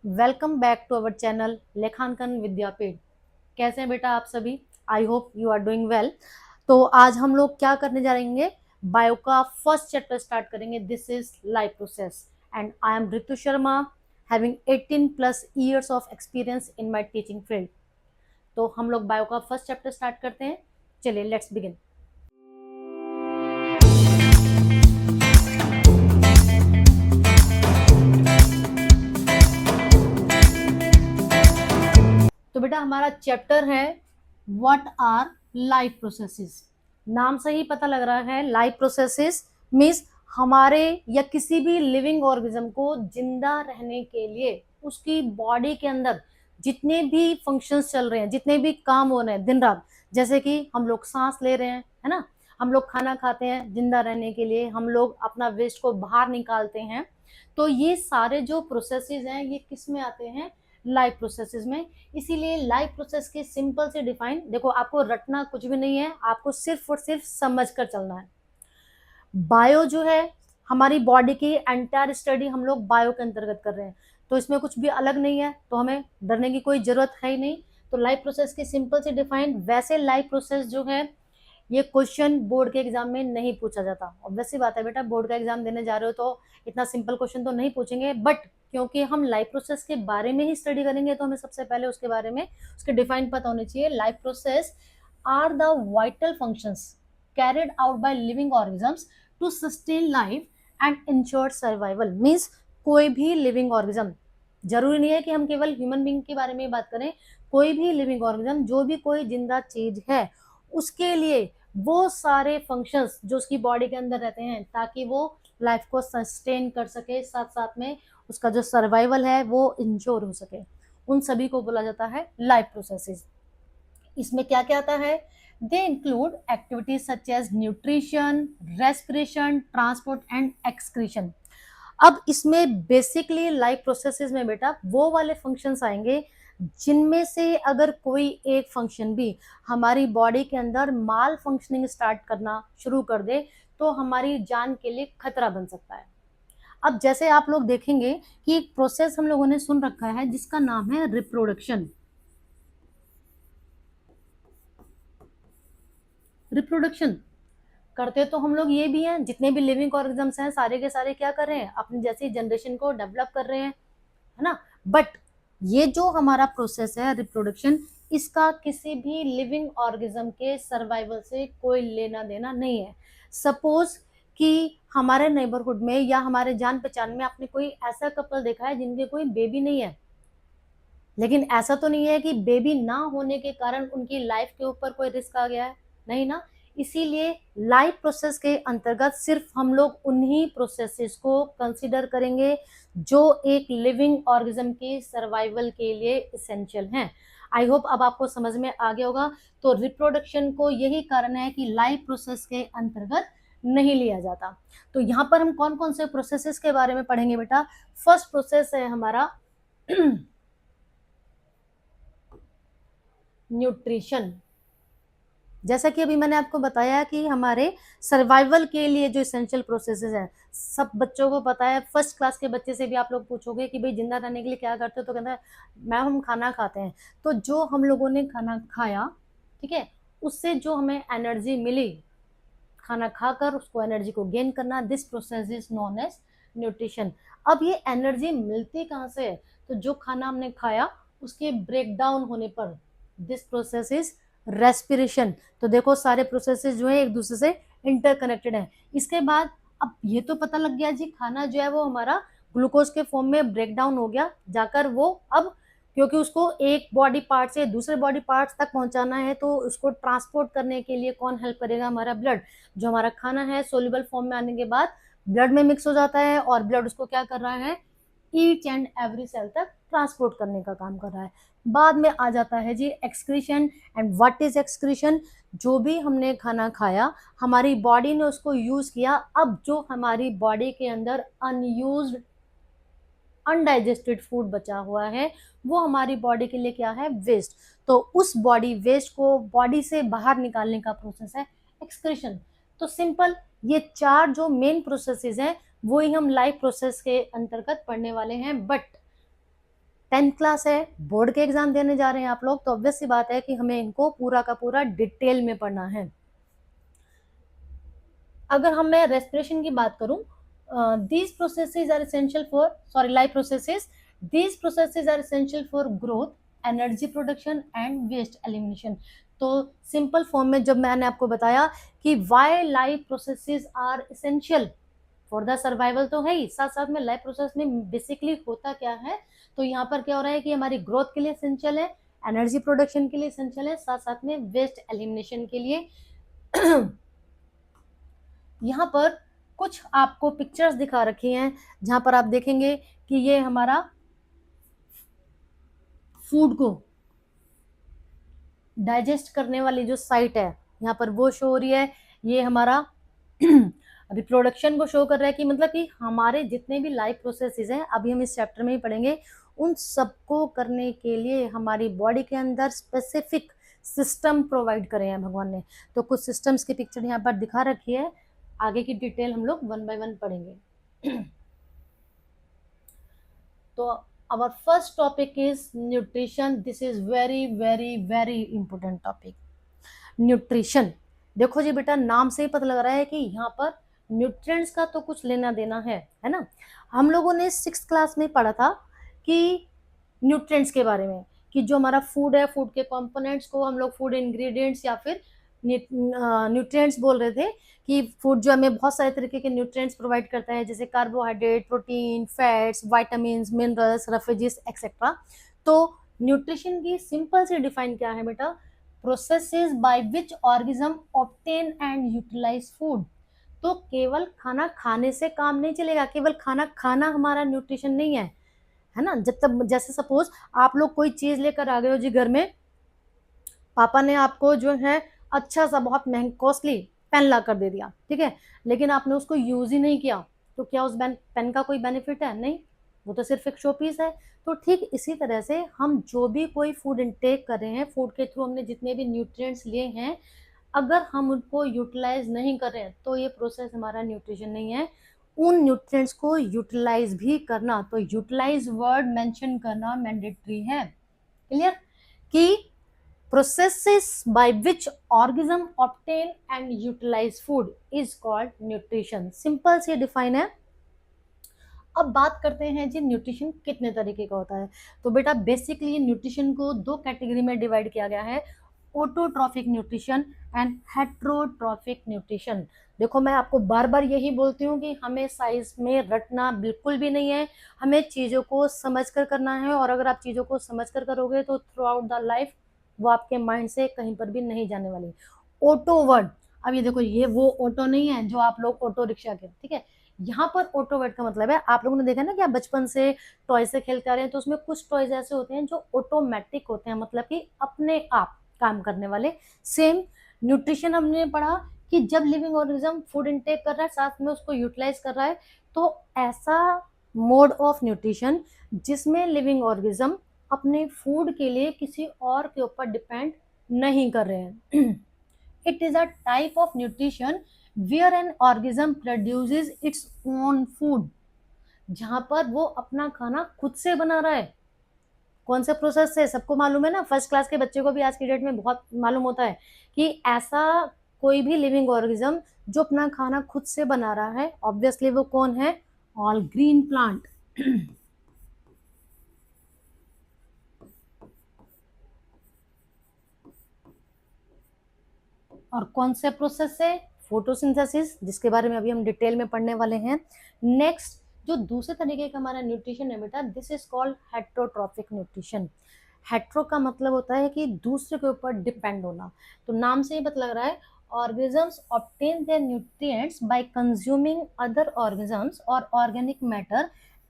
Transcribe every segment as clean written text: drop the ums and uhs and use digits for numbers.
Welcome back to our channel Lekhankan Vidyapeeth. कैसे हैं बेटा आप सभी? I hope you are doing well. तो आज हम लोग क्या करने जा रहे हैं? बायो का फर्स्ट चैप्टर स्टार्ट करेंगे। This is life process and I am Ritu Sharma, having 18 plus years of experience in my teaching field. तो हम लोग बायो का फर्स्ट चैप्टर स्टार्ट करते हैं। चलिए लेट्स बिगिन। तो बेटा हमारा चैप्टर है व्हाट आर लाइफ प्रोसेसेस। नाम से ही पता लग रहा है लाइफ प्रोसेसेस मीन्स हमारे या किसी भी लिविंग ऑर्गेनिज्म को जिंदा रहने के लिए उसकी बॉडी के अंदर जितने भी फंक्शंस चल रहे हैं, जितने भी काम हो रहे हैं दिन रात, जैसे कि हम लोग सांस ले रहे हैं, है ना, हम लोग खाना खाते हैं जिंदा रहने के लिए, हम लोग अपना वेस्ट को बाहर निकालते हैं। तो ये सारे जो प्रोसेसेस हैं ये किस में आते हैं? लाइफ प्रोसेसेस में। इसीलिए लाइफ प्रोसेस के सिंपल से डिफाइन देखो, आपको रटना कुछ भी नहीं है, आपको सिर्फ और सिर्फ समझ कर चलना है। बायो जो है हमारी बॉडी की एंटायर स्टडी हम लोग बायो के अंतर्गत कर रहे हैं, तो इसमें कुछ भी अलग नहीं है, तो हमें डरने की कोई जरूरत है ही नहीं। तो लाइफ प्रोसेस के सिंपल से डिफाइन। वैसे लाइफ प्रोसेस जो है ये क्वेश्चन बोर्ड के एग्जाम में नहीं पूछा जाता। ऑब्वियस सी बात है बेटा, बोर्ड का एग्जाम देने जा रहे हो तो इतना सिंपल क्वेश्चन तो नहीं पूछेंगे, बट क्योंकि हम लाइफ प्रोसेस के बारे में ही स्टडी करेंगे तो हमें सबसे पहले उसके बारे में उसके डिफाइन पता होने चाहिए। Life process are the vital functions carried out by living organisms to sustain life and ensure survival. Means कोई भी लिविंग ऑर्गेनिज्म, जरूरी नहीं है कि हम केवल ह्यूमन बींग के बारे में बात करें, कोई भी लिविंग ऑर्गेनिज्म, जो भी कोई जिंदा चीज है, उसके लिए वो सारे फंक्शंस जो उसकी बॉडी के अंदर रहते हैं ताकि वो लाइफ को सस्टेन कर सके, साथ साथ में उसका जो सर्वाइवल है वो इंश्योर हो सके, उन सभी को बोला जाता है लाइफ प्रोसेसेस। इसमें क्या क्या आता है? They include activities such as nutrition, respiration, transport and excretion. अब इसमें बेसिकली लाइफ प्रोसेसेस में बेटा वो वाले फंक्शंस आएंगे जिनमें से अगर कोई एक फंक्शन भी हमारी बॉडी के अंदर माल फंक्शनिंग स्टार्ट करना शुरू कर दे तो हमारी जान के लिए खतरा बन सकता है। अब जैसे आप लोग देखेंगे कि एक प्रोसेस हम लोगों ने सुन रखा है जिसका नाम है रिप्रोडक्शन। रिप्रोडक्शन करते तो हम लोग ये भी हैं, जितने भी लिविंग ऑर्गेनिजम्स हैं सारे के सारे क्या कर रहे हैं? अपनी जैसी जनरेशन को डेवलप कर रहे हैं, है ना। बट ये जो हमारा प्रोसेस है रिप्रोडक्शन, इसका किसी भी लिविंग ऑर्गेनिज्म के सर्वाइवल से कोई लेना देना नहीं है। सपोज कि हमारे नेबरहुड में या हमारे जान पहचान में आपने कोई ऐसा कपल देखा है जिनके कोई बेबी नहीं है, लेकिन ऐसा तो नहीं है कि बेबी ना होने के कारण उनकी लाइफ के ऊपर कोई रिस्क आ गया है, नहीं ना। इसीलिए लाइफ प्रोसेस के अंतर्गत सिर्फ हम लोग उन्हीं प्रोसेसेस को कंसीडर करेंगे जो एक लिविंग ऑर्गेनिज्म के सर्वाइवल के लिए इसेंशियल हैं। आई होप अब आपको समझ में आ गया होगा। तो रिप्रोडक्शन को यही कारण है कि लाइफ प्रोसेस के अंतर्गत नहीं लिया जाता। तो यहाँ पर हम कौन कौन से प्रोसेसेस के बारे में पढ़ेंगे बेटा? फर्स्ट प्रोसेस है हमारा न्यूट्रिशन। जैसा कि अभी मैंने आपको बताया कि हमारे सर्वाइवल के लिए जो इसेंशियल प्रोसेसेस हैं सब बच्चों को पता है। फर्स्ट क्लास के बच्चे से भी आप लोग पूछोगे कि भाई जिंदा रहने के लिए क्या करते हो, तो कहता है मैम हम खाना खाते हैं। तो जो हम लोगों ने खाना खाया, ठीक है, उससे जो हमें एनर्जी मिली, खाना खाकर उसको एनर्जी को गेन करना, this process is known as nutrition. अब ये एनर्जी मिलती कहाँ से है? तो जो खाना हमने खाया उसके ब्रेक डाउन होने पर, दिस प्रोसेस इज रेस्पिरेशन। तो देखो सारे प्रोसेसेस जो है एक दूसरे से इंटरकनेक्टेड है। इसके बाद अब ये तो पता लग गया जी, खाना जो है वो हमारा ग्लूकोज के फॉर्म में ब्रेक डाउन हो गया, जाकर वो अब क्योंकि उसको एक बॉडी पार्ट से दूसरे बॉडी पार्ट्स तक पहुंचाना है तो उसको ट्रांसपोर्ट करने के लिए कौन हेल्प करेगा? हमारा ब्लड। जो हमारा खाना है सोल्यूबल फॉर्म में आने के बाद ब्लड में मिक्स हो जाता है और ब्लड उसको क्या कर रहा है? ईच एंड एवरी सेल तक ट्रांसपोर्ट करने का काम कर रहा है। बाद में आ जाता है जी excretion. And what is excretion? जो भी हमने खाना खाया हमारी बॉडी ने उसको यूज किया, अब जो हमारी बॉडी के अंदर अनयूज्ड अनडाइजेस्टेड फूड बचा हुआ है वो हमारी बॉडी के लिए क्या है? वेस्ट। तो उस बॉडी वेस्ट को बॉडी से बाहर निकालने का प्रोसेस है एक्सक्रीशन। तो सिंपल ये चार जो मेन प्रोसेसेस हैं वो ही हम लाइफ प्रोसेस के अंतर्गत पढ़ने वाले हैं। बट 10th क्लास है, बोर्ड के एग्जाम देने जा रहे हैं आप लोग, तो ऑब्वियस सी बात है कि हमें इनको पूरा का पूरा डिटेल में पढ़ना है। अगर हम मैं रेस्पिरेशन की बात करूं, these processes are essential for life processes, these processes are essential for growth, energy production and waste elimination। तो सिंपल फॉर्म में जब मैंने आपको बताया कि why life processes are essential for the survival, तो है ही, साथ साथ में लाइफ प्रोसेस में बेसिकली होता क्या है, तो यहाँ पर क्या हो रहा है कि हमारी ग्रोथ के लिए एसेंशियल है, एनर्जी प्रोडक्शन के लिए एसेंशियल है, साथ साथ में वेस्ट एलिमिनेशन के लिए। यहाँ पर कुछ आपको पिक्चर्स दिखा रखी हैं जहां पर आप देखेंगे कि ये हमारा फूड को डाइजेस्ट करने वाली जो साइट है यहाँ पर वो शो हो रही है, ये हमारा रिप्रोडक्शन को शो कर रहा है कि मतलब कि हमारे जितने भी लाइफ प्रोसेसेस हैं, अभी हम इस चैप्टर में ही पढ़ेंगे, उन सबको करने के लिए हमारी बॉडी के अंदर स्पेसिफिक सिस्टम प्रोवाइड करे हैं भगवान ने। तो कुछ सिस्टम्स की पिक्चर यहाँ पर दिखा रखी है, आगे की डिटेल हम लोग 1 by 1 पढ़ेंगे। तो our first topic is nutrition, this is very very very important topic। Nutrition, देखो जी बेटा, नाम से ही पता लग रहा है कि यहाँ पर न्यूट्रिएंट्स का तो कुछ लेना देना है ना। हम लोगों ने 6th क्लास में पढ़ा था कि न्यूट्रिएंट्स के बारे में, कि जो हमारा फूड है, फूड के कंपोनेंट्स को हम लोग फूड इंग्रेडिएंट्स या फिर न्यूट्रिएंट्स बोल रहे थे, कि फूड जो हमें बहुत सारे तरीके के न्यूट्रिएंट्स प्रोवाइड करता है, जैसे carbohydrate, protein, fats, vitamins, minerals, रेफ्यूजिस एक्सेट्रा। तो न्यूट्रिशन की सिंपल सी डिफाइन क्या है बेटा, processes by which organism obtain and utilize food. तो केवल खाना खाने से काम नहीं चलेगा, केवल खाना खाना हमारा न्यूट्रिशन नहीं है ना। जब तक जैसे सपोज आप लोग कोई चीज लेकर आ गए हो जी घर में, पापा ने आपको जो है अच्छा सा बहुत महंगा कॉस्टली पेन ला कर दे दिया, ठीक है, लेकिन आपने उसको यूज ही नहीं किया, तो क्या उस पेन का कोई बेनिफिट है? नहीं, वो तो सिर्फ एक शो पीस है। तो ठीक इसी तरह से हम जो भी कोई फूड इंटेक कर रहे हैं, फूड के थ्रू हमने जितने भी न्यूट्रिएंट्स लिए हैं, अगर हम उनको यूटिलाइज नहीं कर रहे हैं तो ये प्रोसेस हमारा न्यूट्रिशन नहीं है। उन न्यूट्रिएंट्स को यूटिलाइज भी करना, तो यूटिलाइज वर्ड मेंशन करना मैंडेटरी है। क्लियर? कि processes by which organism obtain and utilize food is called nutrition। Simple से डिफाइन है। अब बात करते हैं जी न्यूट्रिशन कितने तरीके का होता है। तो बेटा बेसिकली न्यूट्रिशन को 2 कैटेगरी में डिवाइड किया गया है, autotrophic nutrition and heterotrophic nutrition. देखो मैं आपको बार बार यही बोलती हूँ कि हमें साइंस में रटना बिल्कुल भी नहीं है, हमें चीज़ों को समझ कर करना है, और अगर आप चीज़ों को समझ कर करोगे तो थ्रू आउट द लाइफ वो आपके माइंड से कहीं पर भी नहीं जाने वाली। ऑटो वर्ड, अब ये देखो, ये वो ऑटो नहीं है जो आप लोग ऑटो रिक्शा के, ठीक है, यहाँ पर ऑटो वर्ड का मतलब है, आप लोगों ने देखा ना कि आप बचपन से टॉय से खेलते आ रहे हैं, तो उसमें कुछ टॉयज ऐसे होते हैं जो ऑटोमेटिक होते हैं, मतलब कि अपने आप काम करने वाले। सेम न्यूट्रिशन हमने पढ़ा कि जब लिविंग ऑर्गेनिज्म फूड इनटेक कर रहा है, साथ में उसको यूटिलाइज कर रहा है, तो ऐसा मोड ऑफ न्यूट्रिशन जिसमें लिविंग ऑर्गेनिज्म अपने फूड के लिए किसी और के ऊपर डिपेंड नहीं कर रहे हैं। It is a type of nutrition where an organism produces its own food, जहां पर वो अपना खाना खुद से बना रहा है। कौन से प्रोसेस से? सबको मालूम है ना, फर्स्ट क्लास के बच्चे को भी आज की डेट में बहुत मालूम होता है कि ऐसा कोई भी लिविंग ऑर्गेनिज्म जो अपना खाना खुद से बना रहा है, ऑब्वियसली वो कौन है? All green plant. और कौन से प्रोसेस से? फोटोसिंथेसिस, जिसके बारे में अभी हम डिटेल में पढ़ने वाले हैं। नेक्स्ट जो दूसरे तरीके का हमारा न्यूट्रिशन है बेटा, this is called heterotrophic nutrition. Hetero का मतलब होता है कि दूसरे के ऊपर डिपेंड होना, तो नाम से ही पता लग रहा है, organisms obtain their nutrients by consuming other organisms or organic matter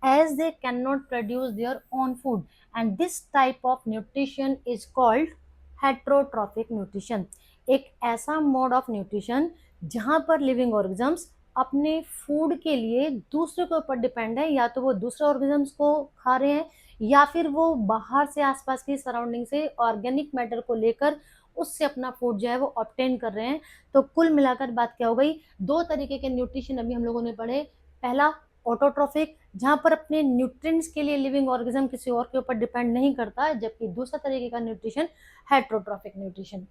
as they cannot produce their own food, and this type of nutrition is called heterotrophic nutrition। एक ऐसा मोड ऑफ न्यूट्रिशन जहां पर लिविंग ऑर्गेनिजम्स अपने food के लिए दूसरे के ऊपर डिपेंड है, या तो वो दूसरे ऑर्गेनिजम्स को खा रहे हैं या फिर वो बाहर से आसपास की सराउंडिंग से ऑर्गेनिक मैटर को लेकर उससे अपना फूड जो है वो ऑब्टेन कर रहे हैं। तो कुल मिलाकर बात क्या हो गई, 2 तरीके के न्यूट्रिशन अभी हम लोगों ने पढ़े। पहला ऑटोट्रॉफिक, जहां पर अपने न्यूट्रिएंट्स के लिए लिविंग ऑर्गेनिज्म किसी और के ऊपर डिपेंड नहीं करता है, जबकि दूसरा तरीके का न्यूट्रिशन हेट्रोट्रॉफिक न्यूट्रिशन।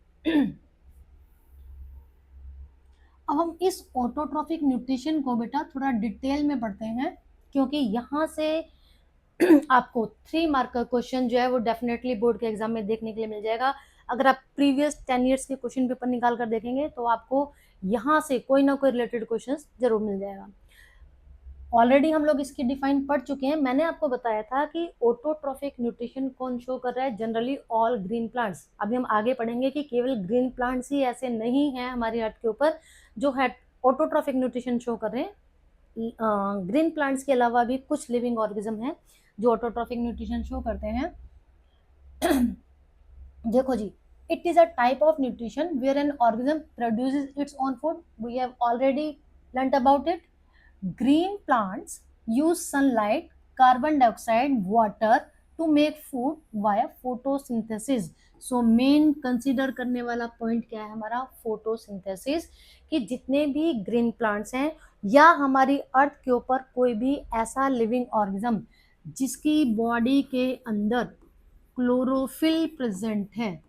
अब हम इस ऑटोट्रॉफिक न्यूट्रिशन को बेटा थोड़ा डिटेल में पढ़ते हैं, क्योंकि यहाँ से आपको 3 मार्क का क्वेश्चन जो है वो डेफिनेटली बोर्ड के एग्जाम में देखने के लिए मिल जाएगा। अगर आप प्रीवियस 10 ईयर्स के क्वेश्चन पेपर निकाल कर देखेंगे तो आपको यहाँ से कोई ना कोई रिलेटेड क्वेश्चन जरूर मिल जाएगा। ऑलरेडी हम लोग इसकी डिफाइन पढ़ चुके हैं। मैंने आपको बताया था कि ऑटोट्रॉफिक न्यूट्रिशन कौन शो कर रहा है, जनरली ऑल ग्रीन प्लांट्स। अभी हम आगे पढ़ेंगे कि केवल ग्रीन प्लांट्स ही ऐसे नहीं हैं हमारी अर्थ के ऊपर जो है ऑटोट्रॉफिक न्यूट्रिशन शो कर रहे हैं। ग्रीन प्लांट्स के अलावा भी कुछ लिविंग ऑर्गेनिज्म हैं जो ऑटोट्रॉफिक न्यूट्रिशन शो करते हैं। देखो जी, it is a type of nutrition where an organism produces its own food. We have already learned about it. Green plants use sunlight, carbon dioxide, water to make food via photosynthesis. So main consider करने वाला point क्या है हमारा, photosynthesis, कि जितने भी green plants हैं या हमारी अर्थ के ऊपर कोई भी ऐसा लिविंग ऑर्गेनिज्म जिसकी बॉडी के अंदर क्लोरोफिल प्रेजेंट है,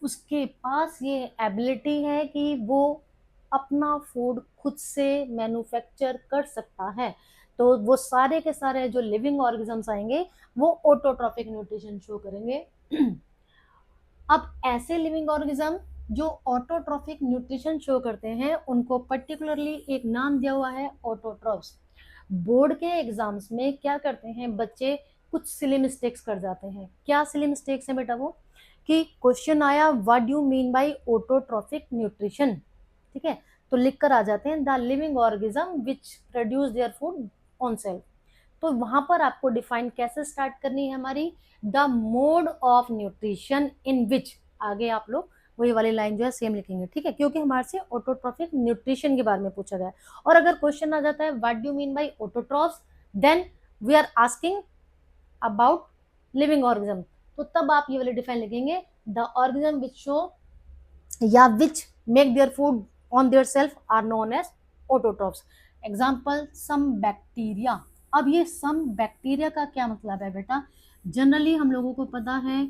उसके पास ये एबिलिटी है कि वो अपना फूड खुद से मैन्युफैक्चर कर सकता है। तो वो सारे के सारे जो लिविंग ऑर्गेनिजम्स आएंगे वो ऑटोट्रॉफिक न्यूट्रिशन शो करेंगे। अब ऐसे लिविंग ऑर्गेनिज्म जो ऑटोट्रॉफिक न्यूट्रिशन शो करते हैं उनको पर्टिकुलरली एक नाम दिया हुआ है ऑटोट्रॉफ्स। बोर्ड के एग्जाम्स में क्या करते हैं बच्चे, कुछ सिली मिस्टेक्स कर जाते हैं। क्या सिली मिस्टेक्स हैं बेटा? वो कि क्वेश्चन आया what do you mean by autotrophic nutrition, ठीक है, तो लिख कर आ जाते हैं the living organism which produce their food on self. तो वहां पर आपको डिफाइन कैसे स्टार्ट करनी है हमारी, the mode of nutrition in which, आगे आप लोग वही वाली लाइन जो है सेम लिखेंगे, ठीक है, क्योंकि हमारे से ऑटोट्रॉफिक न्यूट्रिशन के बारे में पूछा गया है। और अगर क्वेश्चन आ जाता है what do mean by autotrophs, then we are asking about living organism, तो तब आप ये वाले डिफाइन लिखेंगे द ऑर्गेनिज्म विच शो या which make their food on their self are known as autotrophs. Example, some bacteria. अब ये some bacteria का क्या मतलब है बेटा? जनरली हम लोगों को पता है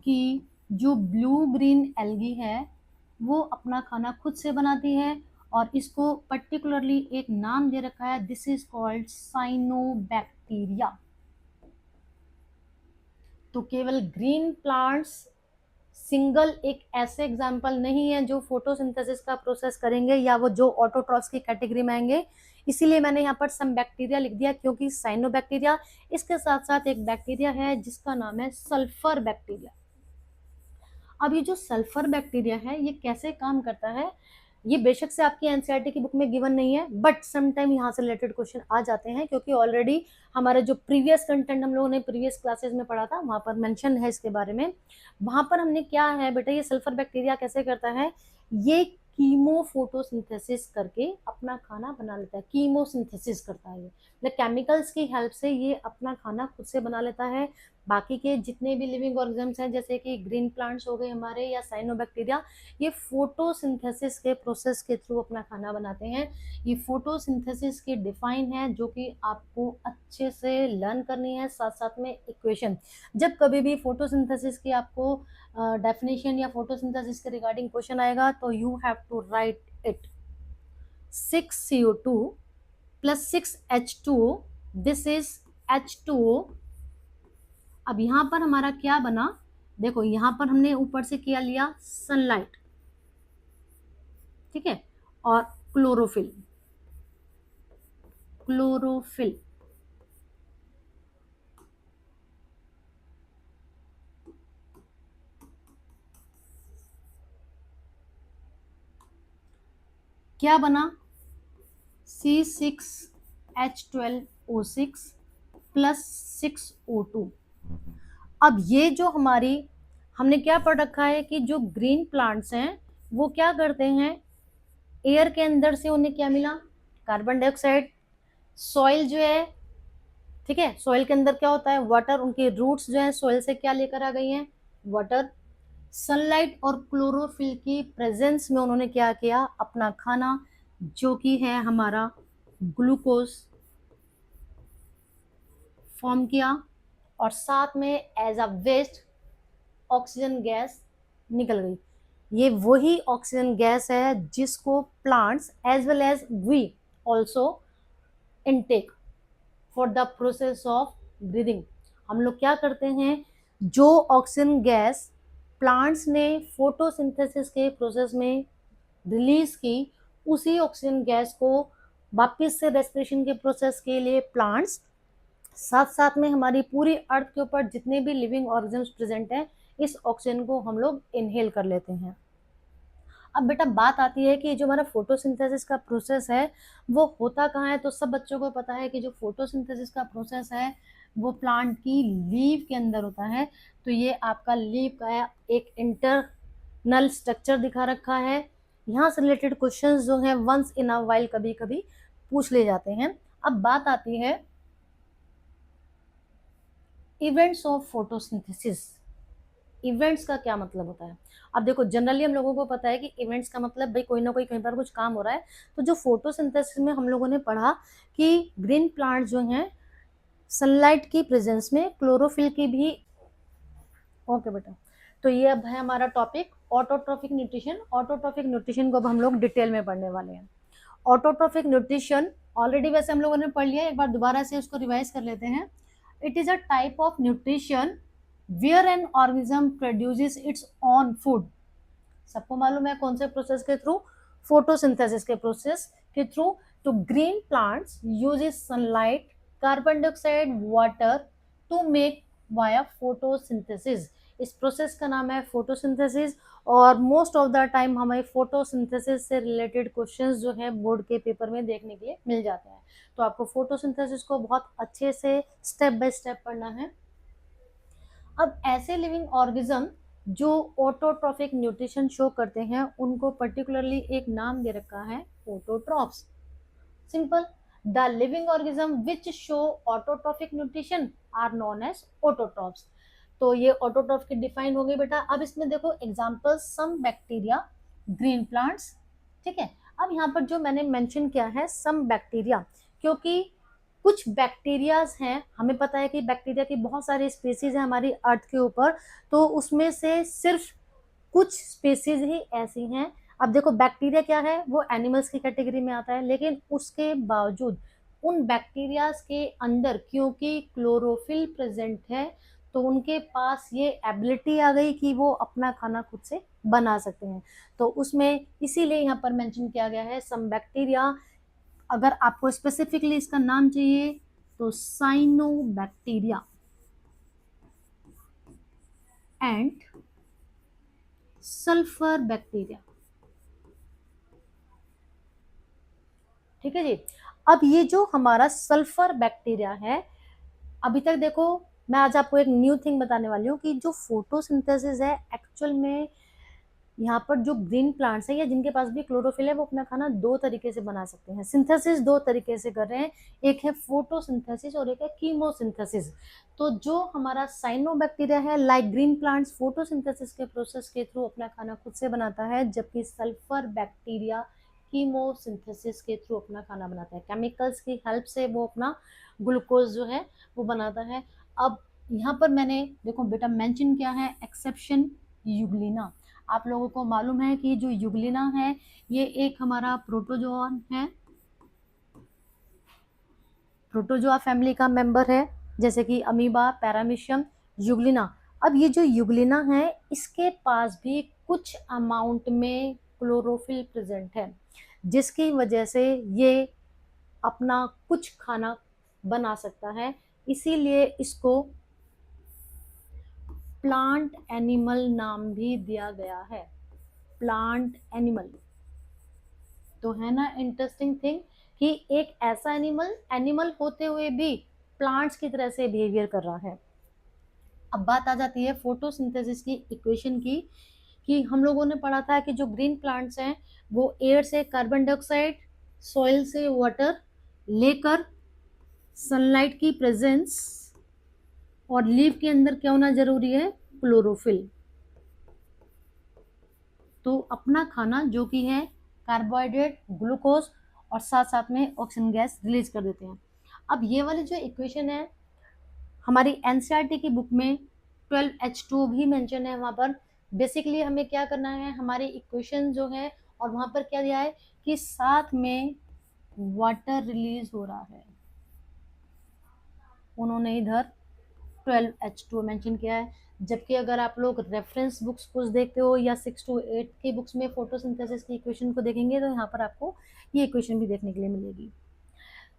कि जो ब्लू ग्रीन एल्गी है वो अपना खाना खुद से बनाती है और इसको पर्टिकुलरली एक नाम दे रखा है, दिस इज कॉल्ड साइनोबैक्टीरिया। तो केवल ग्रीन प्लांट्स सिंगल एक ऐसे एग्जाम्पल नहीं है जो फोटोसिंथेसिस का प्रोसेस करेंगे या वो जो ऑटोट्रॉफ्स की कैटेगरी में आएंगे। इसीलिए मैंने यहाँ पर सम बैक्टीरिया लिख दिया, क्योंकि साइनोबैक्टीरिया इसके साथ साथ एक बैक्टीरिया है जिसका नाम है सल्फर बैक्टीरिया। अब ये जो सल्फर बैक्टीरिया है ये कैसे काम करता है, ये बेशक से आपकी एनसीईआरटी की बुक में गिवन नहीं है, बट समटाइम यहाँ से रिलेटेड क्वेश्चन आ जाते हैं, क्योंकि ऑलरेडी हमारा जो प्रीवियस कंटेंट हम लोगों ने प्रीवियस क्लासेस में पढ़ा था वहाँ पर मेंशन है इसके बारे में। वहाँ पर हमने क्या है बेटा, ये सल्फर बैक्टीरिया कैसे करता है, ये कीमो फोटोसिंथेसिस करके अपना खाना बना लेता है। कीमोसिंथेसिस करता है, ये केमिकल्स की हेल्प से ये अपना खाना खुद से बना लेता है। बाकी के जितने भी लिविंग ऑर्गेनिजम्स हैं जैसे कि ग्रीन प्लांट्स हो गए हमारे या साइनोबैक्टीरिया, ये फोटोसिंथेसिस के प्रोसेस के थ्रू अपना खाना बनाते हैं। ये फोटोसिंथेसिस की डिफाइन है जो कि आपको अच्छे से लर्न करनी है, साथ साथ में इक्वेशन। जब कभी भी फोटोसिंथेसिस की आपको डेफिनेशन या फोटोसिंथेसिस के रिगार्डिंग क्वेश्चन आएगा तो you have to write it 6CO2 plus 6H2O, this is H2O। अब यहां पर हमारा क्या बना, देखो यहां पर हमने ऊपर से क्या लिया, सनलाइट, ठीक है, और क्लोरोफिल, क्लोरोफिल क्या बना, C6H12O6 प्लस 6O2। अब ये जो हमारी हमने क्या पढ़ रखा है कि जो ग्रीन प्लांट्स हैं वो क्या करते हैं, एयर के अंदर से उन्हें क्या मिला, कार्बन डाइऑक्साइड। सॉइल जो है, ठीक है, सॉइल के अंदर क्या होता है, वाटर, उनके रूट्स जो है सॉइल से क्या लेकर आ गई हैं, वाटर। सनलाइट और क्लोरोफिल की प्रेजेंस में उन्होंने क्या किया, अपना खाना जो कि है हमारा ग्लूकोज फॉर्म किया और साथ में as a waste oxygen gas निकल गई। ये वही ऑक्सीजन गैस है जिसको plants as well as we also intake for the process of breathing. हम लोग क्या करते हैं, जो ऑक्सीजन गैस प्लांट्स ने फोटोसिंथेसिस के प्रोसेस में रिलीज की, उसी ऑक्सीजन गैस को वापस से रेस्पिरेशन के प्रोसेस के लिए प्लांट्स, साथ साथ में हमारी पूरी अर्थ के ऊपर जितने भी लिविंग ऑर्गेनिज्म प्रेजेंट हैं, इस ऑक्सीजन को हम लोग इनहेल कर लेते हैं। अब बेटा बात आती है कि जो हमारा फोटोसिंथेसिस का प्रोसेस है वो होता कहाँ है। तो सब बच्चों को पता है कि जो फोटोसिंथेसिस का प्रोसेस है वो प्लांट की लीव के अंदर होता है। तो ये आपका लीव का एक इंटरनल स्ट्रक्चर दिखा रखा है। यहाँ से रिलेटेड क्वेश्चंस जो हैं वंस इन अ वाइल कभी कभी पूछ ले जाते हैं। अब बात आती है इवेंट्स ऑफ फोटोसिंथेसिस। इवेंट्स का क्या मतलब होता है। अब देखो जनरली हम लोगों को पता है कि इवेंट्स का मतलब भाई कोई ना कोई कहीं पर कुछ काम हो रहा है। तो जो फोटोसिंथेसिस में हम लोगों ने पढ़ा कि ग्रीन प्लांट जो हैं सनलाइट की प्रेजेंस में क्लोरोफिल की भी, ओके बेटा, तो ये अब है हमारा topic autotrophic nutrition. Autotrophic nutrition को अब हम लोग डिटेल में पढ़ने वाले हैं। ऑटोट्रॉफिक न्यूट्रिशन ऑलरेडी वैसे हम लोगों ने पढ़ लिया, एक बार दोबारा से उसको रिवाइज कर लेते हैं। It is a type of nutrition where an organism produces its own food। सबको मालूम है कौन से प्रोसेस के थ्रू, फोटोसिंथेसिस के प्रोसेस के थ्रू। तो green plants uses sunlight, carbon dioxide, water to make via photosynthesis. इस प्रोसेस का नाम है फोटोसिंथेसिस। और मोस्ट ऑफ द टाइम हमें फोटोसिंथेसिस से रिलेटेड क्वेश्चंस जो है बोर्ड के पेपर में देखने के लिए मिल जाते हैं। तो आपको फोटोसिंथेसिस को बहुत अच्छे से स्टेप बाय स्टेप पढ़ना है। अब ऐसे लिविंग ऑर्गेनिज्म जो ऑटोट्रॉफिक न्यूट्रिशन शो करते हैं उनको पर्टिकुलरली एक नाम दे रखा है autotrophs. Simple, the living organism which show autotrophic nutrition are known as autotrophs. तो ये ऑटोट्रॉफ की डिफाइन हो गई बेटा। अब इसमें देखो example, some bacteria, green plants, ठीक है। अब यहाँ पर जो मैंने मेंशन किया है सम बैक्टीरिया, क्योंकि कुछ बैक्टीरियाज हैं, हमें पता है कि बैक्टीरिया की बहुत सारी स्पीसीज हैं हमारी अर्थ के ऊपर, तो उसमें से सिर्फ कुछ स्पीसीज ही ऐसी हैं। अब देखो बैक्टीरिया क्या है, वो एनिमल्स की कैटेगरी में आता है, लेकिन उसके बावजूद उन बैक्टीरियाज के अंदर क्योंकि क्लोरोफिल प्रेजेंट है तो उनके पास ये एबिलिटी आ गई कि वो अपना खाना खुद से बना सकते हैं। तो उसमें इसीलिए यहाँ पर मेंशन किया गया है सम बैक्टीरिया। अगर आपको स्पेसिफिकली इसका नाम चाहिए तो साइनोबैक्टीरिया एंड सल्फर बैक्टीरिया, ठीक है जी। अब ये जो हमारा सल्फर बैक्टीरिया है, अभी तक देखो मैं आज आपको एक न्यू थिंग बताने वाली हूँ कि जो फोटोसिंथेसिस है एक्चुअल में यहाँ पर जो ग्रीन प्लांट्स है या जिनके पास भी क्लोरोफिल है वो अपना खाना दो तरीके से बना सकते हैं। सिंथेसिस दो तरीके से कर रहे हैं, एक है फोटोसिंथेसिस और एक है कीमोसिंथेसिस। तो जो हमारा साइनोबैक्टीरिया है लाइक ग्रीन प्लांट्स फोटोसिंथेसिस के प्रोसेस के थ्रू अपना खाना खुद से बनाता है, जबकि सल्फर बैक्टीरिया कीमोसिंथेसिस के थ्रू अपना खाना बनाता है। केमिकल्स की हेल्प से वो अपना ग्लूकोज जो है वो बनाता है। अब यहाँ पर मैंने देखो बेटा मेंशन किया है एक्सेप्शन यूग्लिना। आप लोगों को मालूम है कि जो यूग्लिना है ये एक हमारा प्रोटोजोआन है, प्रोटोजोआ फैमिली का मेंबर है, जैसे कि अमीबा, पैरामीशियम, यूग्लिना। अब ये जो यूग्लिना है इसके पास भी कुछ अमाउंट में क्लोरोफिल प्रेजेंट है, जिसकी वजह से ये अपना कुछ खाना बना सकता है। इसीलिए इसको प्लांट एनिमल नाम भी दिया गया है, प्लांट एनिमल। तो है ना इंटरेस्टिंग थिंग कि एक ऐसा एनिमल होते हुए भी प्लांट्स की तरह से बिहेवियर कर रहा है। अब बात आ जाती है फोटोसिंथेसिस की इक्वेशन की, कि हम लोगों ने पढ़ा था कि जो ग्रीन प्लांट्स हैं वो एयर से कार्बन डाइऑक्साइड, सॉइल से वाटर लेकर सनलाइट की प्रेजेंस और लीफ के अंदर क्या होना जरूरी है, क्लोरोफिल। तो अपना खाना जो कि है कार्बोहाइड्रेट, ग्लूकोज और साथ साथ में ऑक्सीजन गैस रिलीज कर देते हैं। अब ये वाली जो इक्वेशन है हमारी एनसीईआरटी की बुक में 12H2 भी मेंशन है वहां पर। बेसिकली हमें क्या करना है, हमारी इक्वेशन जो है और वहां पर क्या दिया है कि साथ में वाटर रिलीज हो रहा है, उन्होंने इधर 12H2 मेंशन किया है। जबकि अगर आप लोग रेफरेंस बुक्स कुछ देखते हो या 6 to 8 की बुक्स में फोटोसिंथेसिस की इक्वेशन को देखेंगे तो यहाँ पर आपको ये इक्वेशन भी देखने के लिए मिलेगी,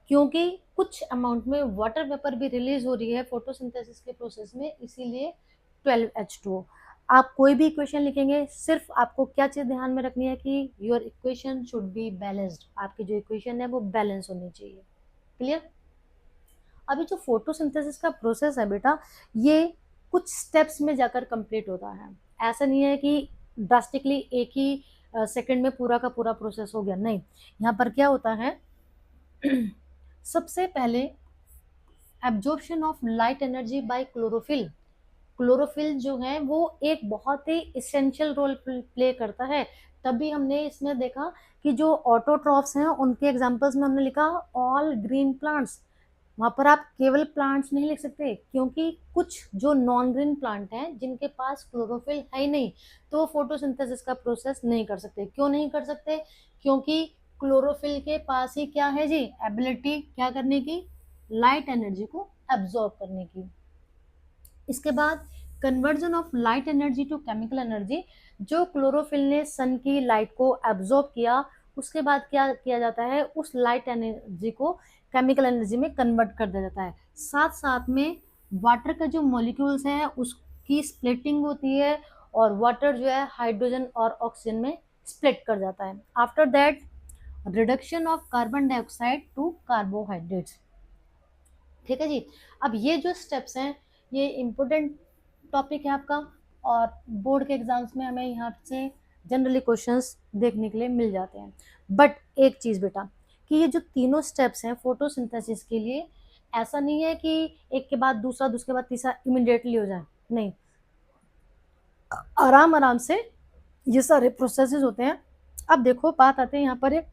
क्योंकि कुछ अमाउंट में वाटर वेपर भी रिलीज हो रही है फोटोसिंथेसिस के प्रोसेस में, इसीलिए 12H2। आप कोई भी इक्वेशन लिखेंगे सिर्फ आपको क्या चीज ध्यान में रखनी है कि your equation should be balanced, आपकी जो इक्वेशन है वो बैलेंस होनी चाहिए। क्लियर। अभी जो फोटोसिंथेसिस का प्रोसेस है बेटा, ये कुछ स्टेप्स में जाकर कंप्लीट होता है। ऐसा नहीं है कि ड्रास्टिकली एक ही सेकंड में पूरा का पूरा प्रोसेस हो गया, नहीं। यहाँ पर क्या होता है सबसे पहले absorption of light energy by chlorophyll. Chlorophyll जो है वो एक बहुत ही इसेंशियल रोल प्ले करता है। तभी हमने इसमें देखा कि जो ऑटोट्रॉफ्स हैं उनके एग्जांपल्स में हमने लिखा ऑल ग्रीन प्लांट्स। वहां पर आप केवल प्लांट्स नहीं लिख सकते, क्योंकि कुछ जो नॉन ग्रीन प्लांट हैं जिनके पास क्लोरोफिल है ही नहीं, तो फोटोसिंथेसिस का प्रोसेस नहीं कर सकते। क्यों नहीं कर सकते? क्योंकि क्लोरोफिल के पास ही क्या है जी, एबिलिटी क्या करने की, लाइट एनर्जी को एब्जॉर्ब करने की। इसके बाद conversion of light energy to chemical energy. जो क्लोरोफिल ने सन की लाइट को एब्जॉर्ब किया, उसके बाद क्या किया जाता है, उस लाइट एनर्जी को केमिकल एनर्जी में कन्वर्ट कर दिया जाता है। साथ साथ में वाटर का जो मॉलिक्यूल्स हैं उसकी स्प्लिटिंग होती है, और वाटर जो है हाइड्रोजन और ऑक्सीजन में स्प्लिट कर जाता है। After that reduction of carbon dioxide to carbohydrates. ठीक है जी। अब ये जो स्टेप्स हैं ये इम्पोर्टेंट टॉपिक है आपका, और बोर्ड के एग्जाम्स में हमें यहाँ से जनरली क्वेश्चंस देखने के लिए मिल जाते हैं। बट एक चीज़ बेटा, कि ये जो तीनों स्टेप्स हैं फोटोसिंथेसिस के लिए, ऐसा नहीं है कि एक के बाद दूसरा दूसरे के बाद तीसरा इमिडिएटली हो जाए, नहीं। आराम आराम से ये सारे प्रोसेसेस होते हैं। अब देखो बात आते हैं यहाँ पर एक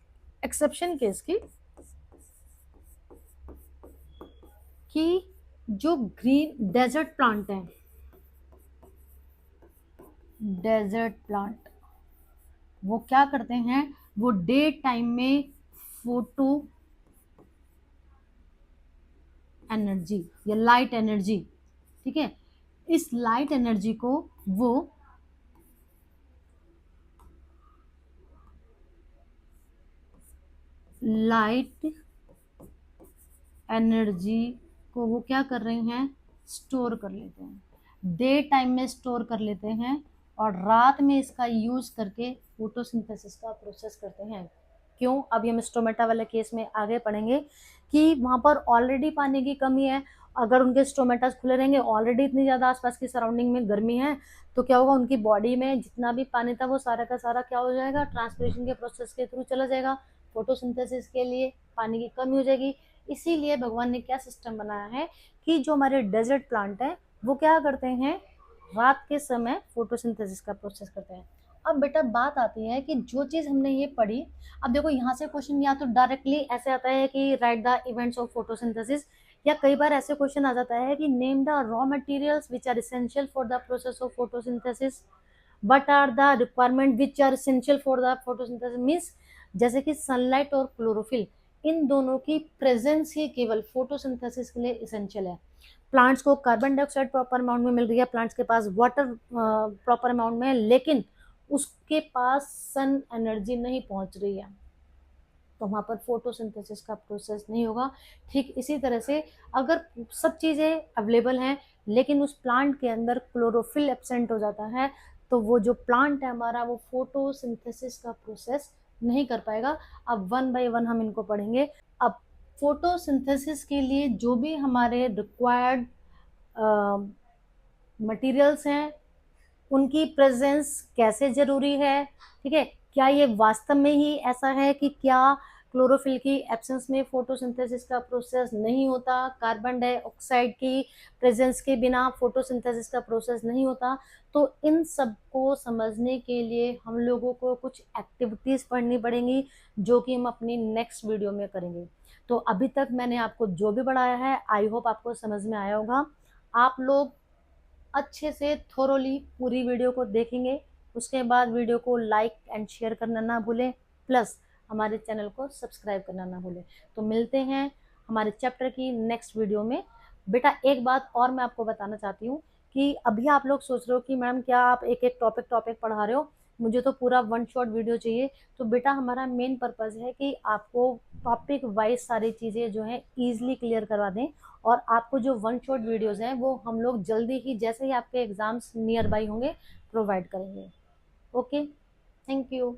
एक्सेप्शन केस की, कि जो ग्रीन डेजर्ट प्लांट है, डेजर्ट प्लांट वो क्या करते हैं, वो डे टाइम में फोटो एनर्जी या लाइट एनर्जी, ठीक है, इस लाइट एनर्जी को वो लाइट एनर्जी को वो क्या कर रहे हैं, स्टोर कर लेते हैं। डे टाइम में स्टोर कर लेते हैं और रात में इसका यूज करके फोटोसिंथेसिस का प्रोसेस करते हैं। क्यों? अभी हम स्टोमेटा वाले केस में आगे पढ़ेंगे कि वहां पर ऑलरेडी पानी की कमी है। अगर उनके स्टोमेटास खुले रहेंगे, ऑलरेडी इतनी ज़्यादा आसपास की सराउंडिंग में गर्मी है, तो क्या होगा, उनकी बॉडी में जितना भी पानी था वो सारा का सारा क्या हो जाएगा, ट्रांसपिरेशन के प्रोसेस के थ्रू चला जाएगा। फोटोसिंथेसिस के लिए पानी की कमी हो जाएगी। इसीलिए भगवान ने क्या सिस्टम बनाया है कि जो हमारे डेजर्ट प्लांट है वो क्या करते हैं, रात के समय फोटोसिंथेसिस का प्रोसेस करते हैं। अब बेटा बात आती है कि जो चीज़ हमने ये पढ़ी, अब देखो यहाँ से क्वेश्चन या तो डायरेक्टली ऐसे आता है कि write the events of photosynthesis, या कई बार ऐसे क्वेश्चन आ जाता है कि name the raw materials which are essential for the process of photosynthesis, what are the requirement which are essential for the photosynthesis. Means जैसे कि सनलाइट और क्लोरोफिल, इन दोनों की प्रेजेंस ही केवल फोटोसिंथेसिस के लिए इसेंशियल है। प्लांट्स को कार्बन डाइऑक्साइड प्रॉपर अमाउंट में मिल रही है, प्लांट्स के पास वाटर प्रॉपर अमाउंट में है, लेकिन उसके पास सन एनर्जी नहीं पहुंच रही है, तो वहां पर फोटोसिंथेसिस का प्रोसेस नहीं होगा। ठीक इसी तरह से अगर सब चीज़ें अवेलेबल हैं लेकिन उस प्लांट के अंदर क्लोरोफिल एब्सेंट हो जाता है, तो वो जो प्लांट है हमारा वो फोटोसिंथेसिस का प्रोसेस नहीं कर पाएगा। अब वन बाय वन हम इनको पढ़ेंगे। अब फोटोसिंथेसिस के लिए जो भी हमारे रिक्वायर्ड मटेरियल्स हैं उनकी प्रेजेंस कैसे जरूरी है, ठीक है, क्या ये वास्तव में ही ऐसा है कि क्या क्लोरोफिल की एब्सेंस में फोटोसिंथेसिस का प्रोसेस नहीं होता, कार्बन डाइऑक्साइड की प्रेजेंस के बिना फोटोसिंथेसिस का प्रोसेस नहीं होता। तो इन सब को समझने के लिए हम लोगों को कुछ एक्टिविटीज पढ़नी पड़ेंगी, जो कि हम अपनी नेक्स्ट वीडियो में करेंगे। तो अभी तक मैंने आपको जो भी पढ़ाया है, आई होप आपको समझ में आया होगा। आप लोग अच्छे से थोरोली पूरी वीडियो को देखेंगे, उसके बाद वीडियो को लाइक एंड शेयर करना ना भूलें, प्लस हमारे चैनल को सब्सक्राइब करना ना भूलें। तो मिलते हैं हमारे चैप्टर की नेक्स्ट वीडियो में। बेटा एक बात और मैं आपको बताना चाहती हूँ कि अभी आप लोग सोच रहे हो कि मैम क्या आप एक एक टॉपिक पढ़ा रहे हो, मुझे तो पूरा वन शॉट वीडियो चाहिए। तो बेटा हमारा मेन पर्पस है कि आपको टॉपिक वाइज सारी चीज़ें जो है ईजिली क्लियर करवा दें, और आपको जो वन शॉट वीडियोस हैं वो हम लोग जल्दी ही, जैसे ही आपके एग्जाम्स नियर बाई होंगे, प्रोवाइड करेंगे। Okay, thank you.